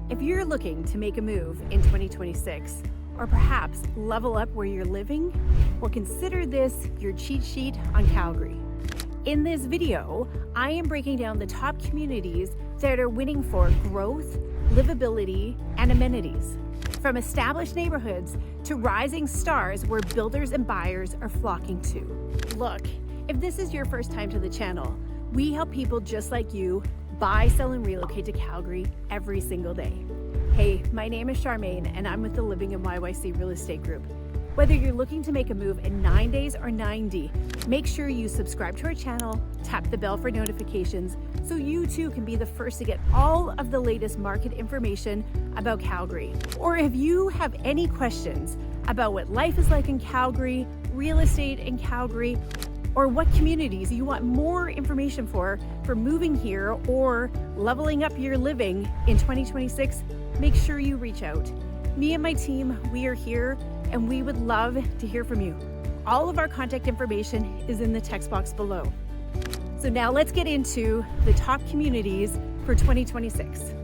If you're looking to make a move in 2026, or perhaps level up where you're living, well, consider this your cheat sheet on Calgary. In this video, I am breaking down the top communities that are winning for growth, livability, and amenities. From established neighborhoods to rising stars where builders and buyers are flocking to. Look, if this is your first time to the channel, we help people just like you buy, sell, and relocate to Calgary every single day. Hey, my name is Charmaine, and I'm with the Living in YYC Real Estate Group. Whether you're looking to make a move in 9 days or 90, make sure you subscribe to our channel, tap the bell for notifications, so you too can be the first to get all of the latest market information about Calgary. Or if you have any questions about what life is like in Calgary, real estate in Calgary, or what communities you want more information for moving here or leveling up your living in 2026, make sure you reach out. Me and my team, we are here and we would love to hear from you. All of our contact information is in the text box below. So now let's get into the top communities for 2026.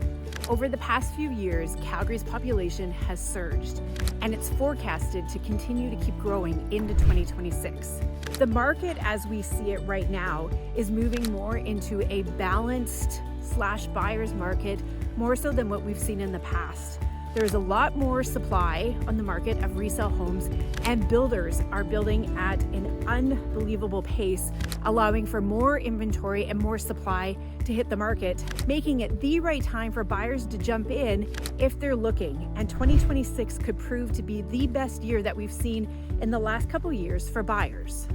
Over the past few years, Calgary's population has surged, and it's forecasted to continue to keep growing into 2026. The market as we see it right now is moving more into a balanced / buyer's market, more so than what we've seen in the past. There's a lot more supply on the market of resale homes, and builders are building at an unbelievable pace, allowing for more inventory and more supply to hit the market, making it the right time for buyers to jump in if they're looking. And 2026 could prove to be the best year that we've seen in the last couple years for buyers.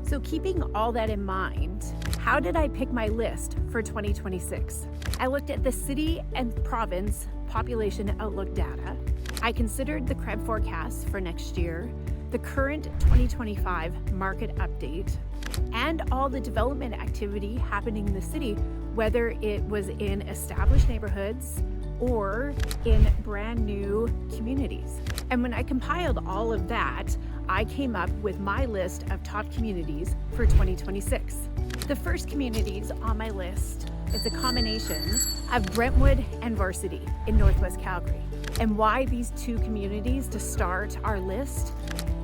So keeping all that in mind, how did I pick my list for 2026? I looked at the city and province population outlook data. I considered the CREB forecast for next year, the current 2025 market update, and all the development activity happening in the city, whether it was in established neighborhoods or in brand new communities. And when I compiled all of that, I came up with my list of top communities for 2026. The first communities on my list is a combination of Brentwood and Varsity in Northwest Calgary. And why these two communities to start our list?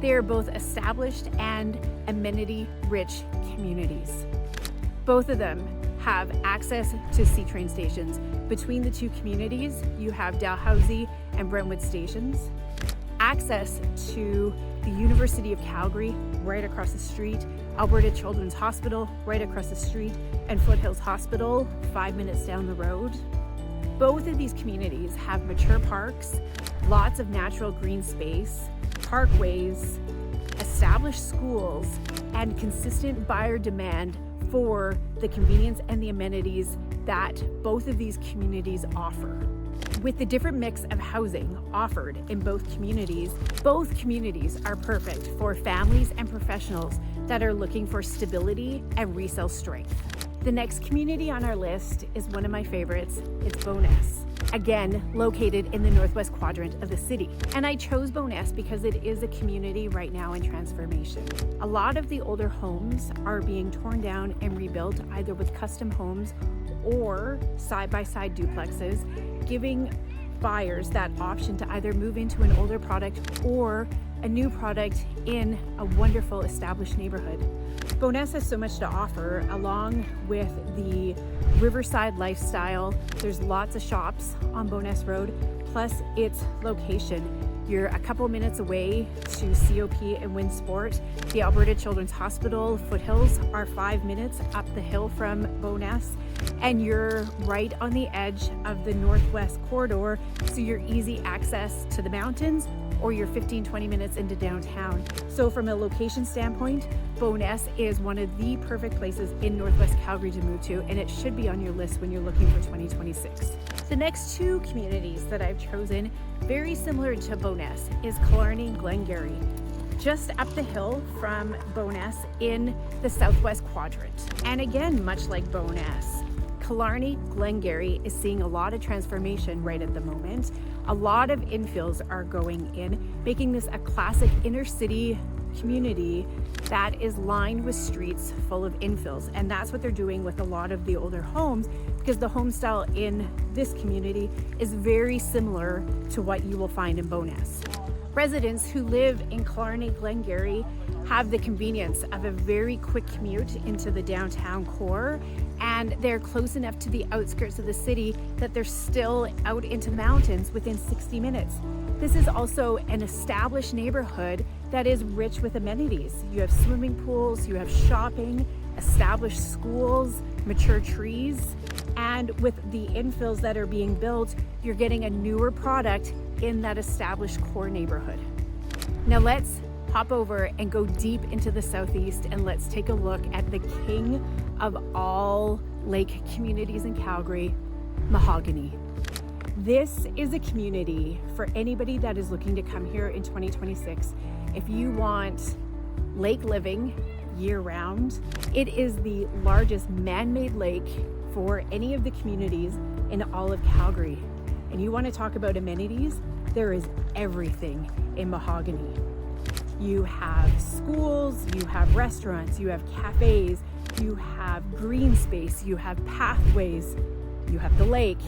They are both established and amenity-rich communities. Both of them have access to C train stations. Between the two communities, you have Dalhousie and Brentwood stations, access to the University of Calgary right across the street, Alberta Children's Hospital right across the street, and Foothills Hospital 5 minutes down the road. Both of these communities have mature parks, lots of natural green space, parkways, established schools, and consistent buyer demand for the convenience and the amenities that both of these communities offer. With the different mix of housing offered in both communities are perfect for families and professionals that are looking for stability and resale strength. The next community on our list is one of my favorites. It's Bowness. Again, located in the northwest quadrant of the city. And I chose Bowness because it is a community right now in transformation. A lot of the older homes are being torn down and rebuilt either with custom homes or side-by-side duplexes, giving buyers that option to either move into an older product or a new product in a wonderful established neighborhood. Bowness has so much to offer, along with the riverside lifestyle. There's lots of shops on Bowness Road, plus its location. You're a couple minutes away to COP and Winsport. The Alberta Children's Hospital Foothills are 5 minutes up the hill from Bowness, and you're right on the edge of the Northwest Corridor, so you're easy access to the mountains, or you're 15-20 minutes into downtown. So from a location standpoint, Bowness is one of the perfect places in Northwest Calgary to move to, and it should be on your list when you're looking for 2026. The next two communities that I've chosen, very similar to Bowness, is Killarney and Glengarry, just up the hill from Bowness in the southwest quadrant. And again, much like Bowness, Killarney, Glengarry is seeing a lot of transformation right at the moment. A lot of infills are going in, making this a classic inner city community that is lined with streets full of infills. And that's what they're doing with a lot of the older homes, because the home style in this community is very similar to what you will find in Bowness. Residents who live in Killarney, Glengarry have the convenience of a very quick commute into the downtown core, and they're close enough to the outskirts of the city that they're still out into the mountains within 60 minutes. This is also an established neighborhood that is rich with amenities. You have swimming pools, you have shopping, established schools, mature trees, and with the infills that are being built, you're getting a newer product in that established core neighborhood. Now let's hop over and go deep into the southeast, and let's take a look at the king of all lake communities in Calgary, Mahogany. This is a community for anybody that is looking to come here in 2026. If you want lake living year-round, it is the largest man-made lake for any of the communities in all of Calgary. And you want to talk about amenities? There is everything in Mahogany. You have schools, you have restaurants, you have cafes, you have green space, you have pathways, you have the lake,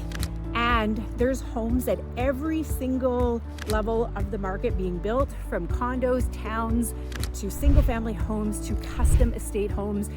and there's homes at every single level of the market being built, from condos, towns, to single family homes, to custom estate homes,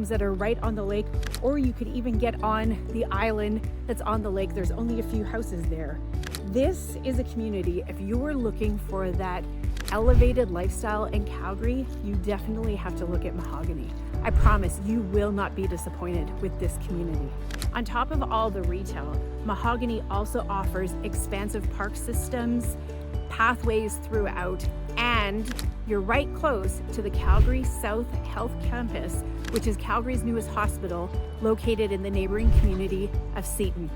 that are right on the lake, or you could even get on the island that's on the lake. There's only a few houses there. This is a community, if you are looking for that elevated lifestyle in Calgary, you definitely have to look at Mahogany. I promise you will not be disappointed with this community. On top of all the retail, Mahogany also offers expansive park systems, pathways throughout, and you're right close to the Calgary South Health Campus, which is Calgary's newest hospital, located in the neighboring community of Seton.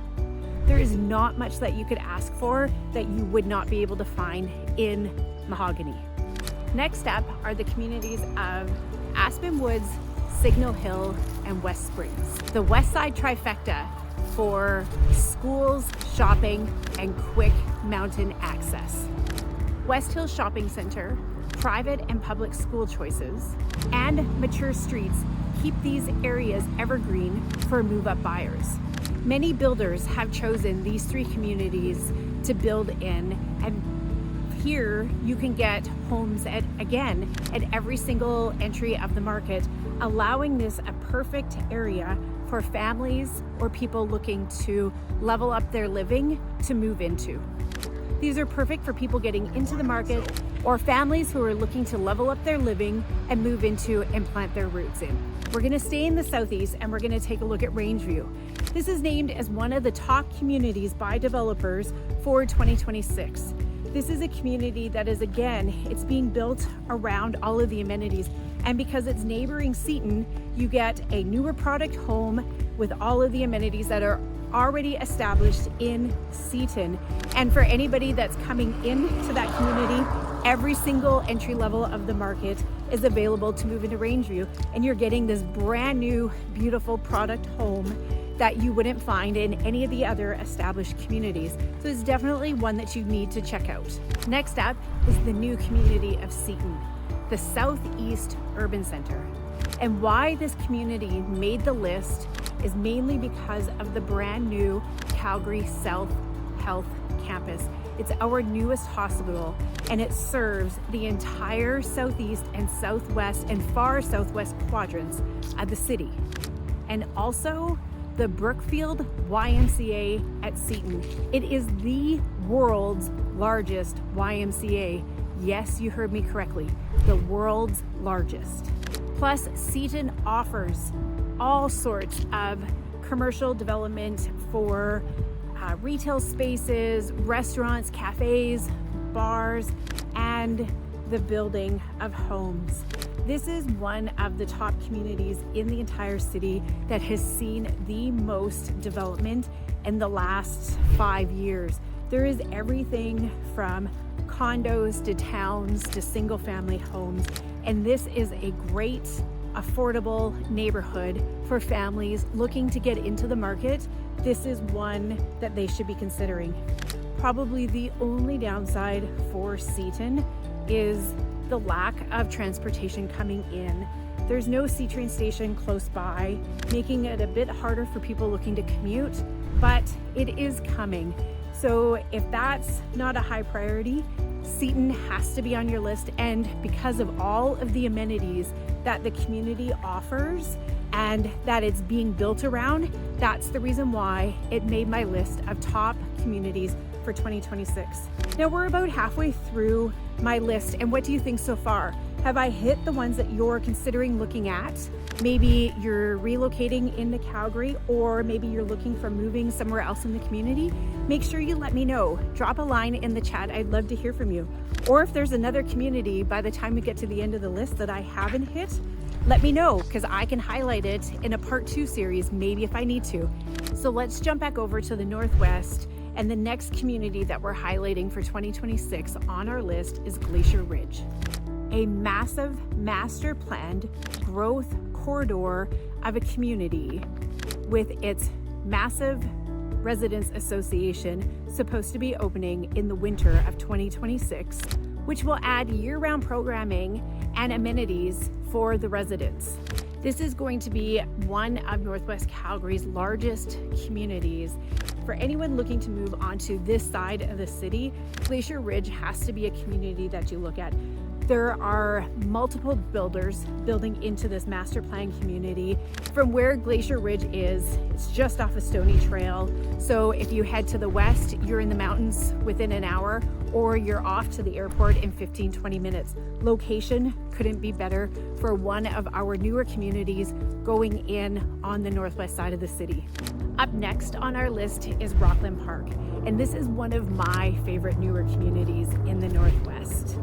There is not much that you could ask for that you would not be able to find in Mahogany. Next up are the communities of Aspen Woods, Signal Hill, and West Springs. The West Side trifecta for schools, shopping, and quick mountain access. West Hill Shopping Center, private and public school choices, and mature streets keep these areas evergreen for move-up buyers. Many builders have chosen these three communities to build in, and here you can get homes at every single entry of the market, allowing this a perfect area for families or people looking to level up their living to move into. These are perfect for people getting into the market or families who are looking to level up their living and move into and plant their roots in. We're gonna stay in the southeast and we're gonna take a look at Rangeview. This is named as one of the top communities by developers for 2026. This is a community that is, again, it's being built around all of the amenities. And because it's neighboring Seton, you get a newer product home with all of the amenities that are already established in Seton. And for anybody that's coming into that community, every single entry level of the market is available to move into Rangeview, and you're getting this brand new, beautiful product home that you wouldn't find in any of the other established communities. So it's definitely one that you need to check out. Next up is the new community of Seton, the Southeast Urban Center. And why this community made the list is mainly because of the brand new Calgary South Health Campus. It's our newest hospital, and it serves the entire southeast and southwest and far southwest quadrants of the city. And also the Brookfield YMCA at Seton. It is the world's largest YMCA. Yes, you heard me correctly, the world's largest. Plus, Seton offers all sorts of commercial development for retail spaces, restaurants, cafes, bars, and the building of homes. This is one of the top communities in the entire city that has seen the most development in the last 5 years. There is everything from condos to towns to single family homes, and this is a great affordable neighborhood for families looking to get into the market. This is one that they should be considering. Probably the only downside for Seton is the lack of transportation coming in. There's no C train station close by, making it a bit harder for people looking to commute, but it is coming. So if that's not a high priority, Seton has to be on your list. And because of all of the amenities that the community offers and that it's being built around, that's the reason why it made my list of top communities for 2026. Now we're about halfway through my list, and what do you think so far? Have I hit the ones that you're considering looking at? Maybe you're relocating into Calgary, or maybe you're looking for moving somewhere else in the community. Make sure you let me know. Drop a line in the chat. I'd love to hear from you. Or if there's another community by the time we get to the end of the list that I haven't hit, let me know, because I can highlight it in a part 2 series, maybe if I need to. So let's jump back over to the Northwest, and the next community that we're highlighting for 2026 on our list is Glacier Ridge. A massive master planned growth corridor of a community with its massive residence association supposed to be opening in the winter of 2026, which will add year-round programming and amenities for the residents. This is going to be one of Northwest Calgary's largest communities. For anyone looking to move onto this side of the city, Glacier Ridge has to be a community that you look at. There are multiple builders building into this master plan community. From where Glacier Ridge is, it's just off a stony trail. So if you head to the west, you're in the mountains within an hour, or you're off to the airport in 15-20 minutes. Location couldn't be better for one of our newer communities going in on the northwest side of the city. Up next on our list is Rockland Park, and this is one of my favorite newer communities in the Northwest.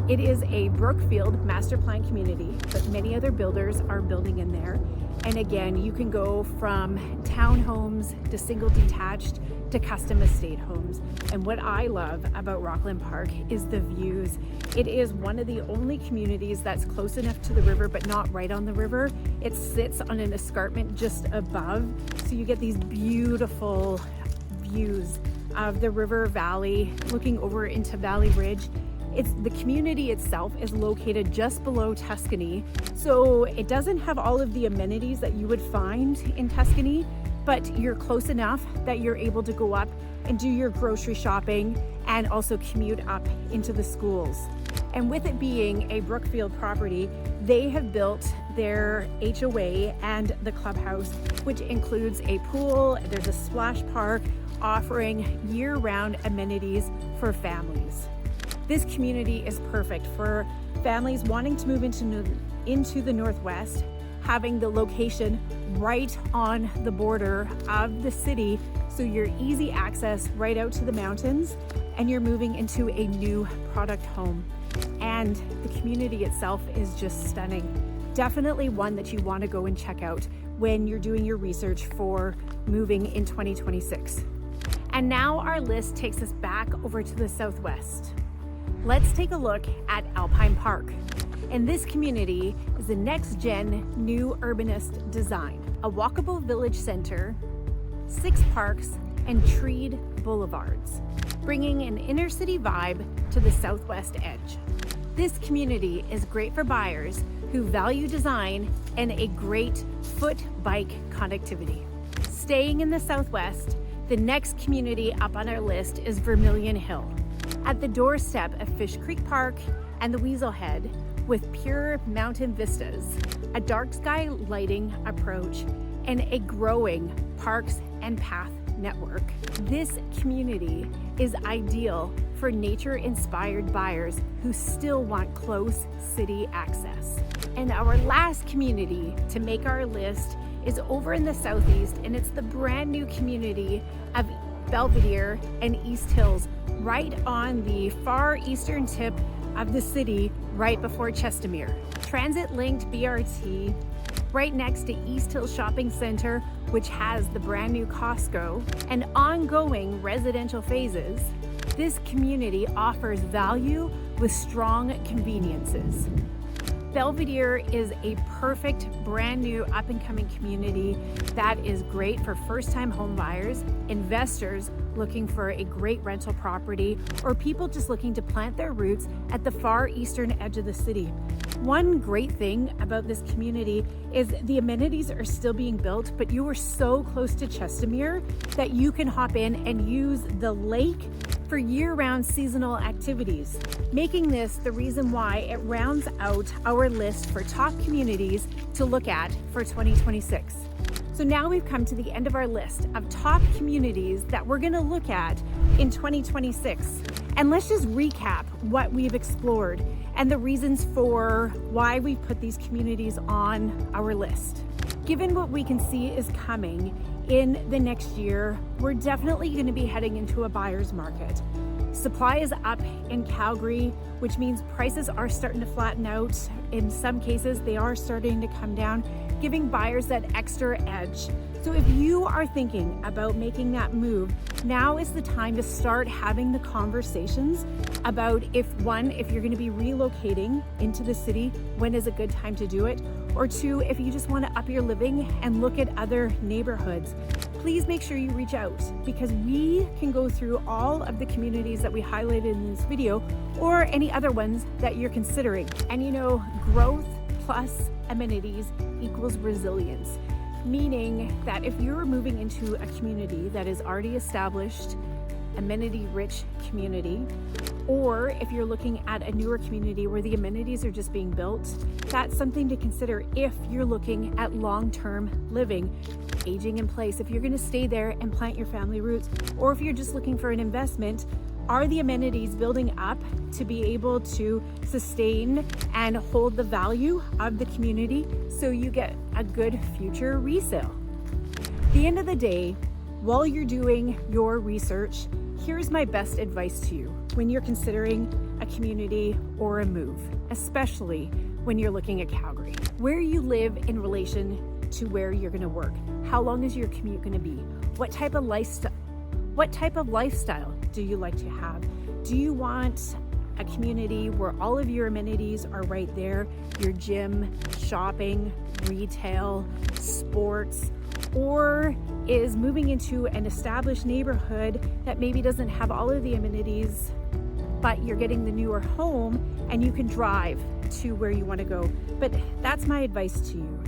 It is a Brookfield master plan community, but many other builders are building in there. And again, you can go from townhomes to single detached to custom estate homes. And what I love about Rockland Park is the views. It is one of the only communities that's close enough to the river, but not right on the river. It sits on an escarpment just above. So you get these beautiful views of the river valley looking over into Valley Ridge. The community itself is located just below Tuscany, so it doesn't have all of the amenities that you would find in Tuscany, but you're close enough that you're able to go up and do your grocery shopping and also commute up into the schools. And with it being a Brookfield property, they have built their HOA and the clubhouse, which includes a pool. There's a splash park offering year-round amenities for families. This community is perfect for families wanting to move into the Northwest, having the location right on the border of the city, so you're easy access right out to the mountains, and you're moving into a new product home. And the community itself is just stunning. Definitely one that you want to go and check out when you're doing your research for moving in 2026. And now our list takes us back over to the Southwest. Let's take a look at Alpine Park. And this community is the next-gen new urbanist design. A walkable village center, 6 parks, and treed boulevards, bringing an inner city vibe to the southwest edge. This community is great for buyers who value design and a great foot-bike connectivity. Staying in the southwest, the next community up on our list is Vermilion Hill. At the doorstep of Fish Creek Park and the Weasel Head, with pure mountain vistas, a dark sky lighting approach, and a growing parks and path network. This community is ideal for nature-inspired buyers who still want close city access. And our last community to make our list is over in the southeast, and it's the brand new community of Belvedere and East Hills, right on the far eastern tip of the city, right before Chestermere. Transit-linked BRT, right next to East Hills Shopping Center, which has the brand new Costco, and ongoing residential phases. This community offers value with strong conveniences. Belvedere is a perfect brand new up-and-coming community that is great for first-time home buyers, investors looking for a great rental property, or people just looking to plant their roots at the far eastern edge of the city. One great thing about this community is the amenities are still being built, but you are so close to Chestermere that you can hop in and use the lake for year-round seasonal activities, making this the reason why it rounds out our list for top communities to look at for 2026. So now we've come to the end of our list of top communities that we're going to look at in 2026. And let's just recap what we've explored and the reasons for why we've put these communities on our list. Given what we can see is coming in the next year, we're definitely going to be heading into a buyer's market. Supply is up in Calgary, which means prices are starting to flatten out. In some cases, they are starting to come down, giving buyers that extra edge. So if you are thinking about making that move, now is the time to start having the conversations about if you're going to be relocating into the city, when is a good time to do it? Or two, if you just want to up your living and look at other neighborhoods, please make sure you reach out, because we can go through all of the communities that we highlighted in this video or any other ones that you're considering. And you know, growth plus amenities equals resilience, meaning that if you're moving into a community that is already established, amenity-rich community, or if you're looking at a newer community where the amenities are just being built, that's something to consider if you're looking at long-term living, aging in place. If you're going to stay there and plant your family roots, or if you're just looking for an investment, are the amenities building up to be able to sustain and hold the value of the community so you get a good future resale? At the end of the day, while you're doing your research, here's my best advice to you when you're considering a community or a move, especially when you're looking at Calgary. Where you live in relation to where you're going to work. How long is your commute going to be? What type of lifestyle do you like to have? Do you want a community where all of your amenities are right there? Your gym, shopping, retail, sports, or is moving into an established neighborhood that maybe doesn't have all of the amenities, but you're getting the newer home and you can drive to where you want to go? But that's my advice to you.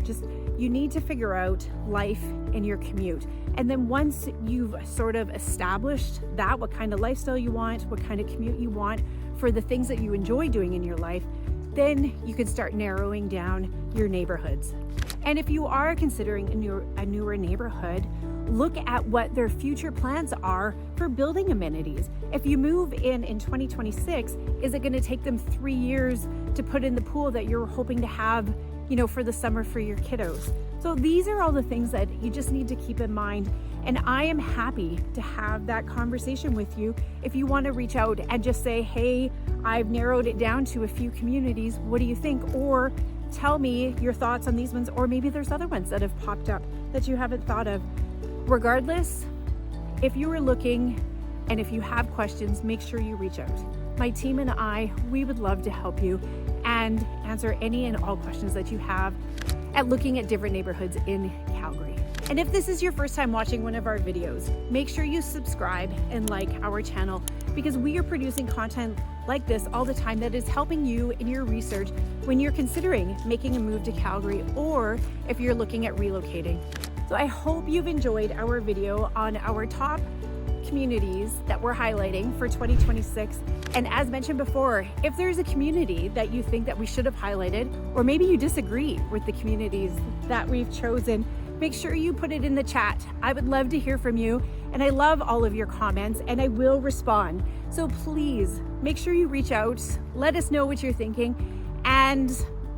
You need to figure out life in your commute. And then once you've sort of established that, what kind of lifestyle you want, what kind of commute you want for the things that you enjoy doing in your life, then you can start narrowing down your neighborhoods. And if you are considering a newer neighborhood, look at what their future plans are for building amenities. If you move in 2026, is it going to take them 3 years to put in the pool that you're hoping to have, for the summer for your kiddos? So these are all the things that you just need to keep in mind. And I am happy to have that conversation with you. If you want to reach out and just say, hey, I've narrowed it down to a few communities, what do you think? Or tell me your thoughts on these ones, or maybe there's other ones that have popped up that you haven't thought of. Regardless, if you are looking and if you have questions, make sure you reach out. My team and I, we would love to help you and answer any and all questions that you have at looking at different neighborhoods in Calgary. And if this is your first time watching one of our videos, make sure you subscribe and like our channel, because we are producing content like this all the time that is helping you in your research when you're considering making a move to Calgary, or if you're looking at relocating. So I hope you've enjoyed our video on our top communities that we're highlighting for 2026. And as mentioned before, if there's a community that you think that we should have highlighted, or maybe you disagree with the communities that we've chosen, make sure you put it in the chat. I would love to hear from you, and I love all of your comments, and I will respond. So please make sure you reach out, let us know what you're thinking, and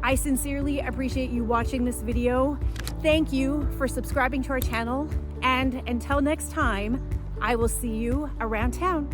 I sincerely appreciate you watching this video. Thank you for subscribing to our channel, and until next time, I will see you around town.